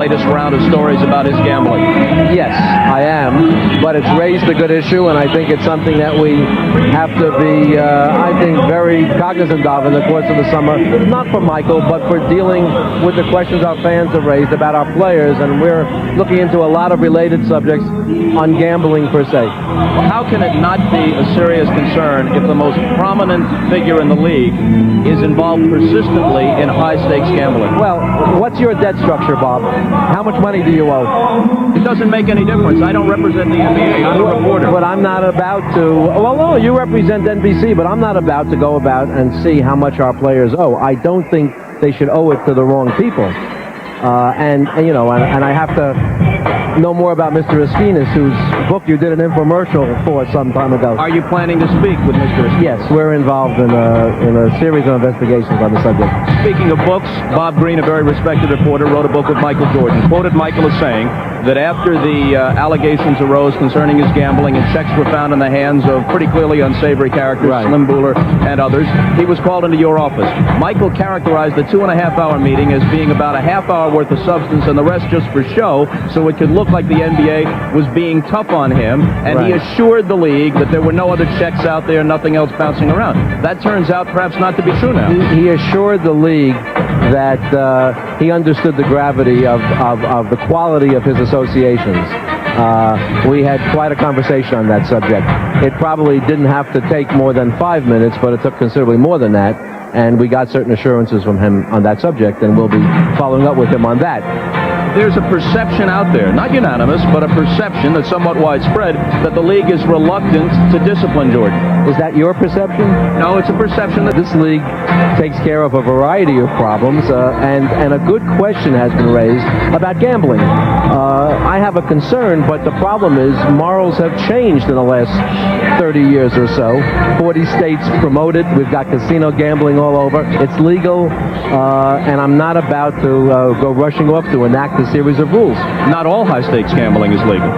Latest round of stories about his gambling. Yes, I am, but it's raised a good issue, and I think it's something that we have to be, I think, very cognizant of in the course of the summer, not for Michael, but for dealing with the questions our fans have raised about our players, and we're looking into a lot of related subjects on gambling per se. Well, how can it not be a serious concern if the most prominent figure in the league is involved persistently in high-stakes gambling? Well, what's your debt structure, Bob? How much money do you owe? It doesn't make any difference. I don't represent the NBA. I'm a reporter. But I'm not about to... Well, no, you represent NBC, but I'm not about to go about and see how much our players owe. I don't think they should owe it to the wrong people. And I have to know more about Mr. Eskinas, whose book you did an infomercial for some time ago. Are you planning to speak with Mr. Eskinas? Yes, we're involved in a series of investigations on the subject. Speaking of books, Bob Green, a very respected reporter, wrote a book with Michael Jordan. Quoted Michael as saying that after the allegations arose concerning his gambling and checks were found in the hands of pretty clearly unsavory characters, right, Slim Buller and others, he was called into your office. Michael characterized the 2.5-hour meeting as being about a half-hour worth of substance and the rest just for show, so it could look like the NBA was being tough on him, and right, he assured the league that there were no other checks out there, nothing else bouncing around. That turns out perhaps not to be true now. He assured the league that he understood the gravity of the quality of his associations. We had quite a conversation on that subject. It probably didn't have to take more than 5 minutes, but it took considerably more than that, and we got certain assurances from him on that subject, and we'll be following up with him on that. There's a perception out there, not unanimous, but a perception that's somewhat widespread, that the league is reluctant to discipline Jordan. Is that your perception? No, it's a perception that this league takes care of a variety of problems, and a good question has been raised about gambling. I have a concern, but the problem is morals have changed in the last 30 years or so. 40 states promote it. We've got casino gambling all over. It's legal, and I'm not about to go rushing off to enact a series of rules. Not all high-stakes gambling is legal.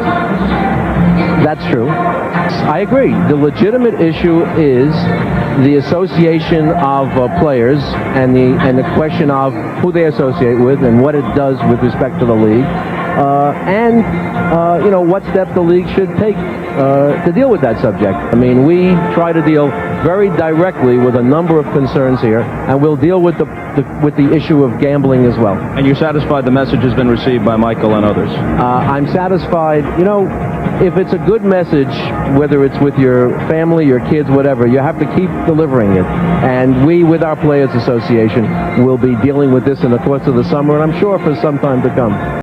That's true. I agree. The legitimate issue is the association of players and the question of who they associate with and what it does with respect to the league, and what steps the league should take to deal with that subject. I mean, we try to deal very directly with a number of concerns here, and we'll deal with the issue of gambling as well. And you're satisfied the message has been received by Michael and others? I'm satisfied. If it's a good message, whether it's with your family, your kids, whatever, you have to keep delivering it. And we, with our Players Association, will be dealing with this in the course of the summer, and I'm sure for some time to come.